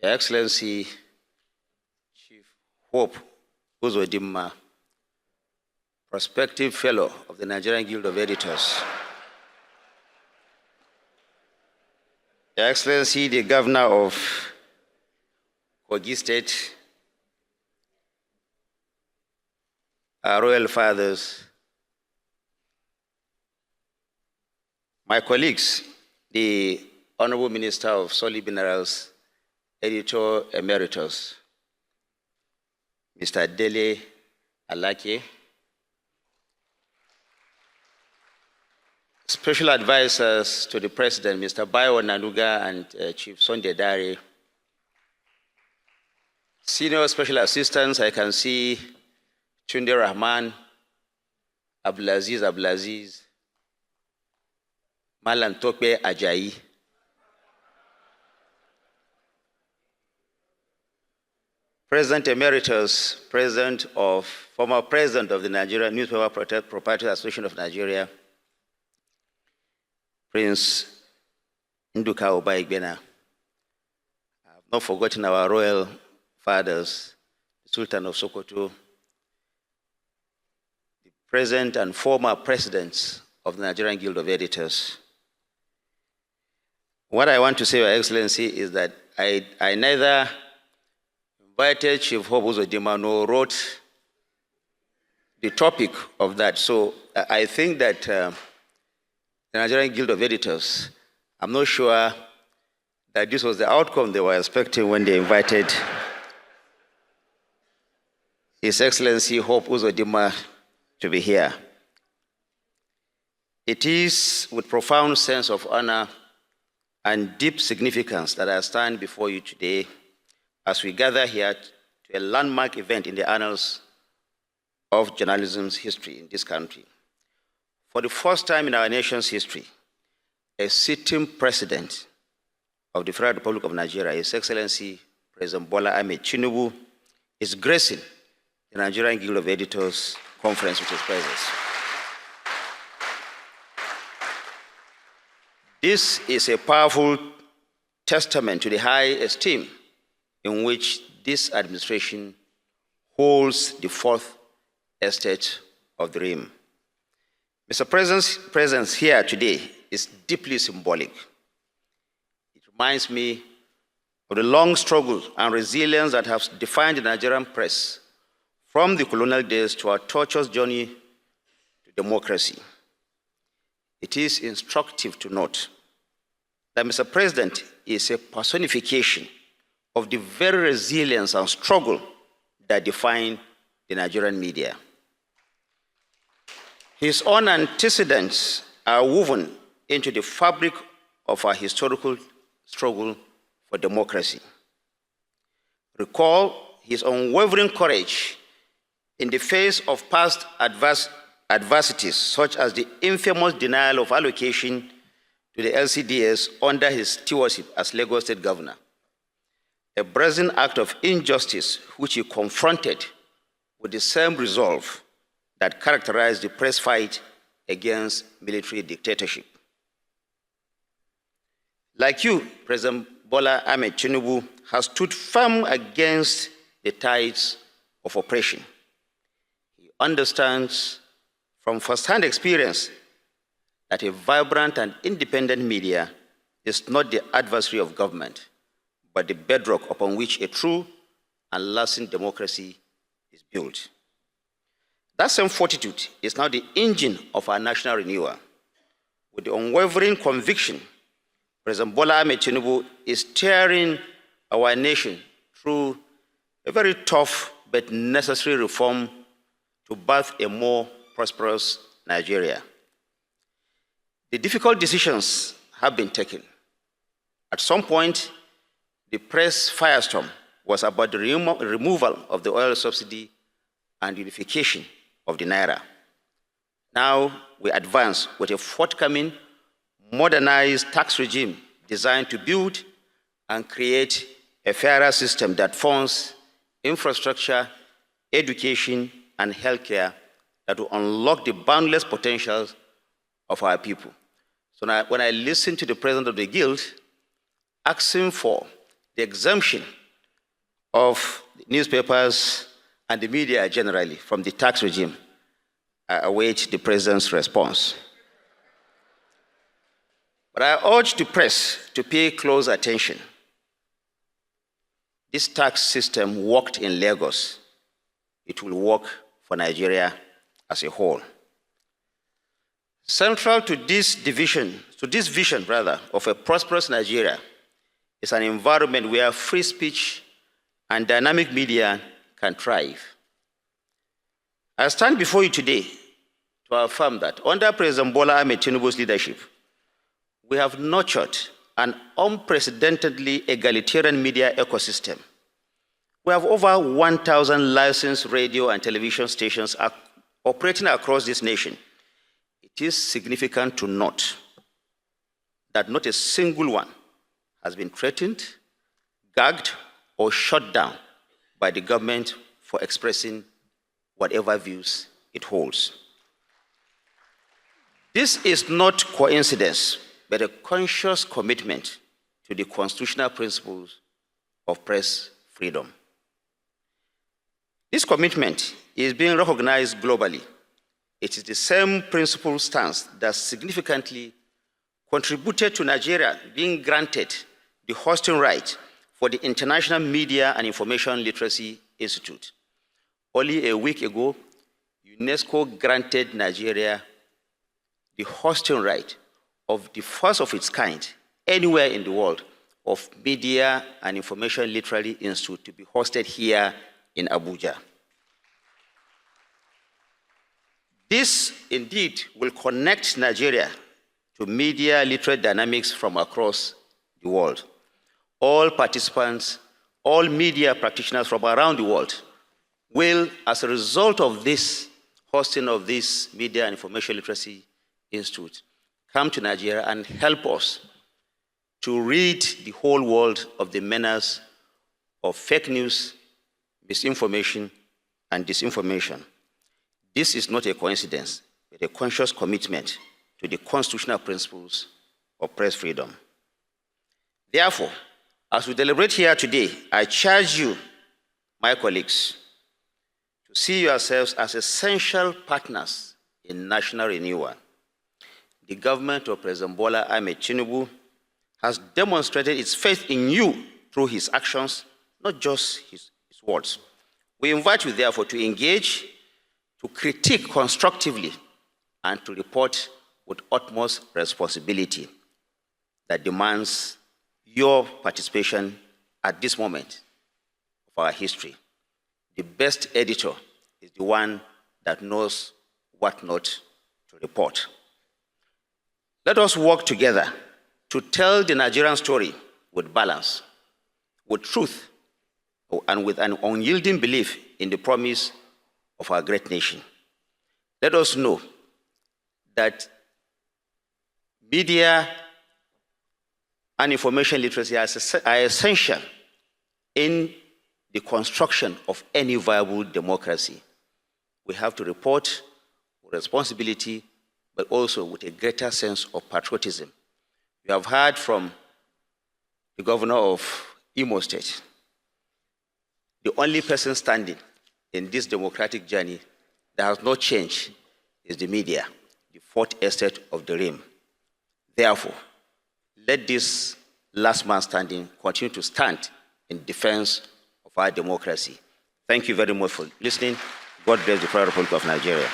Your Excellency, Chief Hope Uzodimma, prospective fellow of the Nigerian Guild of Editors. Your Excellency, the Governor of Kogi State, our Royal Fathers, my colleagues, the Honorable Minister of Solid Minerals, Editor Emeritus, Mr. Dele Alake, Special Advisors to the President, Mr. Bayo Nanuga and Chief Sunday Dare, Senior Special Assistants, I can see Tunde Rahman, Abdulaziz, Malam Tope Ajayi, President Emeritus, former President of the Nigerian Newspaper Proprietors Association of Nigeria, Prince Nduka Obaigbena. I have not forgotten our royal fathers, the Sultan of Sokoto, the present and former presidents of the Nigerian Guild of Editors. What I want to say, Your Excellency, is that I neither invited Chief Hope Uzodimma nor wrote the topic of that. So I think that the Nigerian Guild of Editors, I'm not sure that this was the outcome they were expecting when they invited His Excellency Hope Uzodimma to be here. It is with profound sense of honor and deep significance that I stand before you today as we gather here to a landmark event in the annals of journalism's history in this country. For the first time in our nation's history, a sitting president of the Federal Republic of Nigeria, His Excellency President Bola Ahmed Tinubu, is gracing the Nigerian Guild of Editors conference with his presence. This is a powerful testament to the high esteem in which this administration holds the fourth estate of the realm. Mr. President's presence here today is deeply symbolic. It reminds me of the long struggle and resilience that have defined the Nigerian press from the colonial days to our tortuous journey to democracy. It is instructive to note that Mr. President is a personification of the very resilience and struggle that define the Nigerian media. His own antecedents are woven into the fabric of our historical struggle for democracy. Recall his unwavering courage in the face of past adversities, such as the infamous denial of allocation to the LCDS under his stewardship as Lagos State Governor, a brazen act of injustice which he confronted with the same resolve that characterized the press fight against military dictatorship. Like you, President Bola Ahmed Tinubu has stood firm against the tides of oppression. He understands from firsthand experience that a vibrant and independent media is not the adversary of government, but the bedrock upon which a true and lasting democracy is built. That same fortitude is now the engine of our national renewal. With the unwavering conviction, President Bola Ahmed Tinubu is steering our nation through a very tough but necessary reform to birth a more prosperous Nigeria. The difficult decisions have been taken. At some point, the press firestorm was about the removal of the oil subsidy and unification of the Naira. Now we advance with a forthcoming, modernized tax regime designed to build and create a fairer system that funds infrastructure, education, and healthcare that will unlock the boundless potentials of our people. So now, when I listen to the president of the Guild asking for the exemption of newspapers and the media generally from the tax regime. I await the President's response. But I urge the press to pay close attention. This tax system worked in Lagos. It will work for Nigeria as a whole. Central to this vision of a prosperous Nigeria is an environment where free speech and dynamic media can thrive. I stand before you today to affirm that under President Bola Ahmed Tinubu's leadership, we have nurtured an unprecedentedly egalitarian media ecosystem. We have over 1,000 licensed radio and television stations operating across this nation. It is significant to note that not a single one has been threatened, gagged, or shut down by the government for expressing whatever views it holds. This is not coincidence, but a conscious commitment to the constitutional principles of press freedom. This commitment is being recognized globally. It is the same principle stance that significantly contributed to Nigeria being granted the hosting right for the International Media and Information Literacy Institute. Only a week ago, UNESCO granted Nigeria the hosting right of the first of its kind anywhere in the world of Media and Information Literary Institute to be hosted here in Abuja. This indeed will connect Nigeria to media literate dynamics from across the world. All participants, all media practitioners from around the world will, as a result of this hosting of this Media and Information Literacy Institute, come to Nigeria and help us to rid the whole world of the menace of fake news, misinformation, and disinformation. This is not a coincidence, but a conscious commitment to the constitutional principles of press freedom. Therefore, as we deliberate here today, I charge you, my colleagues, to see yourselves as essential partners in national renewal. The government of President Bola Ahmed Tinubu has demonstrated its faith in you through his actions, not just his words. We invite you, therefore, to engage, to critique constructively, and to report with utmost responsibility that demands your participation at this moment of our history. The best editor is the one that knows what not to report. Let us work together to tell the Nigerian story with balance, with truth, and with an unyielding belief in the promise of our great nation. Let us know that media and information literacy are essential in the construction of any viable democracy. We have to report with responsibility, but also with a greater sense of patriotism. We have heard from the governor of Imo State. The only person standing in this democratic journey that has not changed is the media, the fourth estate of the realm. Therefore, let this last man standing continue to stand in defense of our democracy. Thank you very much for listening. God bless the Federal Republic of Nigeria.